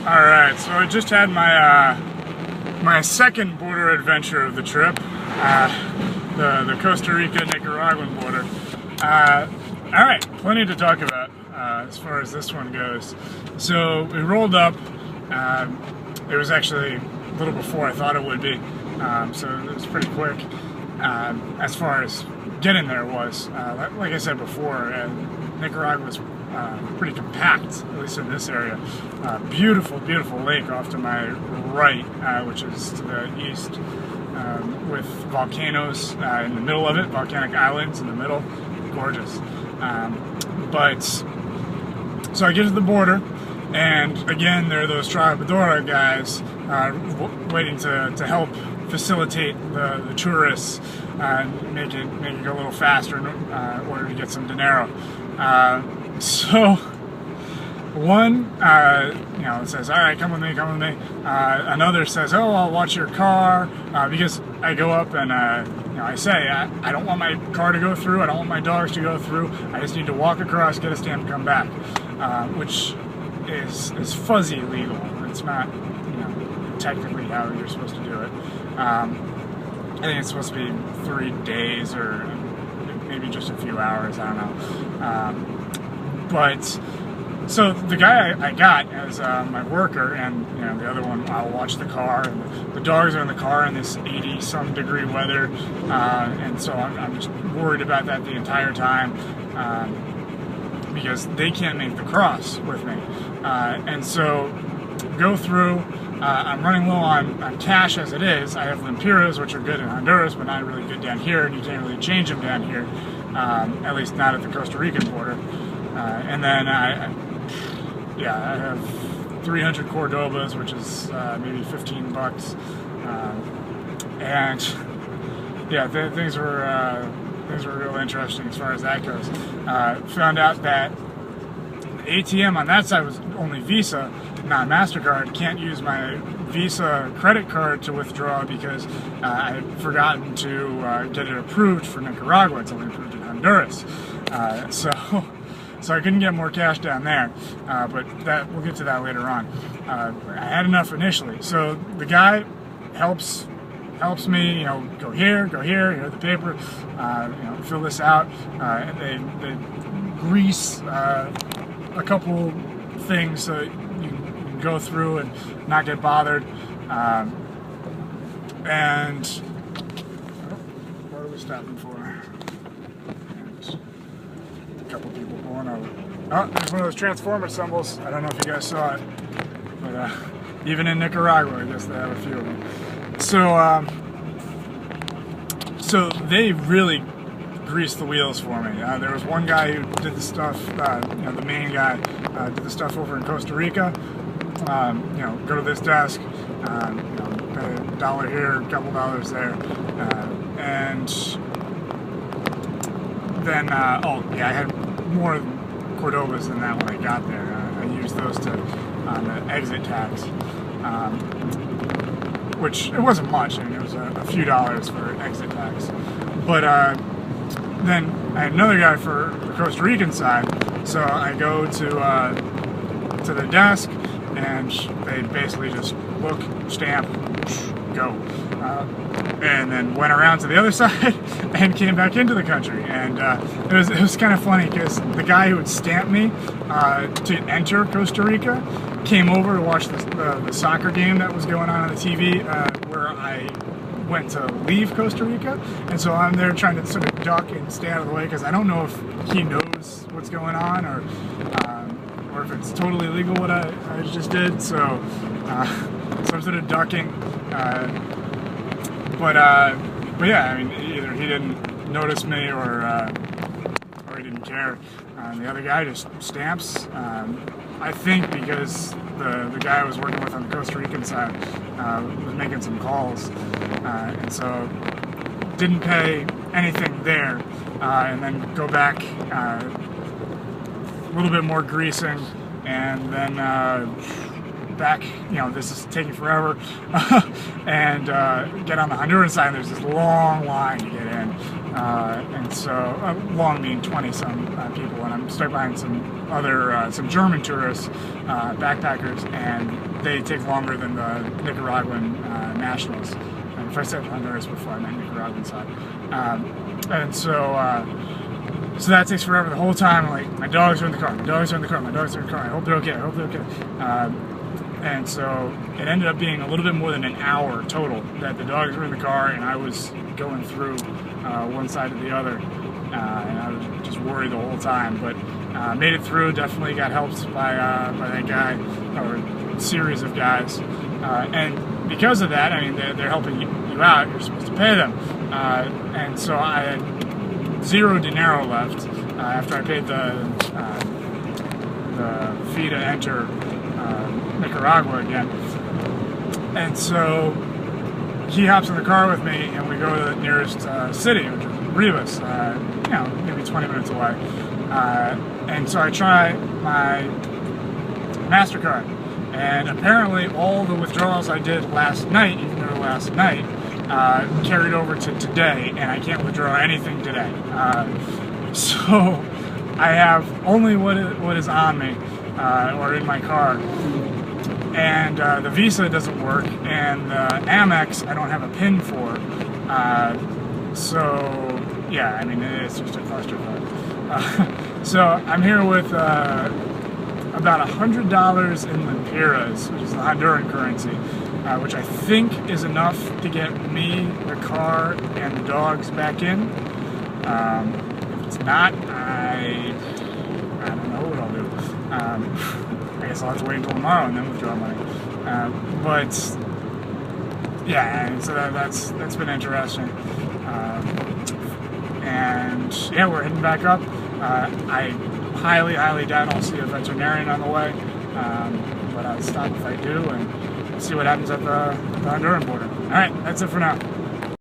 Alright, so I just had my second border adventure of the trip, the Costa Rica Nicaraguan border. Alright, plenty to talk about as far as this one goes. So we rolled up. It was actually a little before I thought it would be, so it was pretty quick as far as getting there was. Like I said before, Nicaragua was pretty compact, at least in this area. Beautiful, beautiful lake off to my right, which is to the east, with volcanoes in the middle of it, volcanic islands in the middle. Gorgeous. So I get to the border, and again, there are those Trabadora guys waiting to help facilitate the tourists, make it go a little faster in order to get some dinero. So one, says, "All right, come with me, come with me." Another says, "Oh, I'll watch your car," because I go up and I say, I don't want my car to go through. I don't want my dogs to go through. I just need to walk across, get a stamp, and come back, which is fuzzy legal. It's not, technically how you're supposed to do it. I think it's supposed to be 3 days or maybe just a few hours. I don't know. But so the guy I got as my worker, and the other one, I'll watch the car, and the dogs are in the car in this 80-some degree weather, and so I'm just worried about that the entire time, because they can't make the cross with me, and so go through. I'm running low on cash as it is. I have limpiras, which are good in Honduras, but not really good down here, and you can't really change them down here, at least not at the Costa Rican border. And then I have 300 Cordobas, which is maybe $15, and yeah, things were real interesting as far as that goes. Found out that the ATM on that side was only Visa, not MasterCard. Can't use my Visa credit card to withdraw because I had forgotten to get it approved for Nicaragua. It's only approved in Honduras, so I couldn't get more cash down there, but we'll get to that later on. I had enough initially, so the guy helps me, go here, here's the paper, fill this out. And they grease a couple things so you can go through and not get bothered. And what are we stopping for? A couple people pulling over. Oh, there's one of those transformer symbols. I don't know if you guys saw it, but even in Nicaragua, I guess they have a few of them. So they really greased the wheels for me. There was one guy who did the stuff, the main guy, did the stuff over in Costa Rica. Go to this desk, pay $1 here, a couple dollars there, and then, I had more Cordobas than that when I got there. I used those on the exit tax, which it wasn't much. I mean, it was a few dollars for exit tax. But then I had another guy for the Costa Rican side, so I go to the desk, and they basically just look, stamp, go. And then went around to the other side and came back into the country. And it was kind of funny because the guy who would stamp me to enter Costa Rica came over to watch the soccer game that was going on the TV where I went to leave Costa Rica. And so I'm there trying to sort of duck and stay out of the way because I don't know if he knows what's going on or if it's totally legal what I just did. So I'm sort of ducking. But yeah, I mean, either he didn't notice me or he didn't care. The other guy just stamps. I think because the guy I was working with on the Costa Rican side was making some calls, and so didn't pay anything there, and then go back, a little bit more greasing, and then back, this is taking forever, and get on the Honduran side, and there's this long line to get in, and so, long meaning 20-some people, and I'm stuck behind some German tourists, backpackers, and they take longer than the Nicaraguan nationals. And if I said Honduras before, I meant Nicaraguan side. And so that takes forever the whole time. I'm like, my dogs are in the car, I hope they're okay, and so it ended up being a little bit more than an hour total that the dogs were in the car, and I was going through one side to the other, and I was just worried the whole time, but made it through. Definitely got helped by that guy, or series of guys, and because of that, I mean, they're helping you out. You're supposed to pay them, and so I had 0 dinero left after I paid the fee to enter Nicaragua again. And so he hops in the car with me, and we go to the nearest city, which is Rivas, maybe 20 minutes away. And so I try my MasterCard, and apparently all the withdrawals I did last night, even though last night, carried over to today, and I can't withdraw anything today. So I have only what is on me, or in my car, and the Visa doesn't work, and the Amex I don't have a PIN for. So yeah, I mean, it's just a clusterfuck. So I'm here with about $100 in lempiras, which is the Honduran currency, which I think is enough to get me, the car, and the dogs back in. If it's not, I don't know what I'll do. I guess I'll have to wait until tomorrow and then withdraw money. But yeah, so that's been interesting. And yeah, we're heading back up. I highly doubt I'll see a veterinarian on the way, but I'll stop if I do and see what happens at the Honduran border. All right, that's it for now.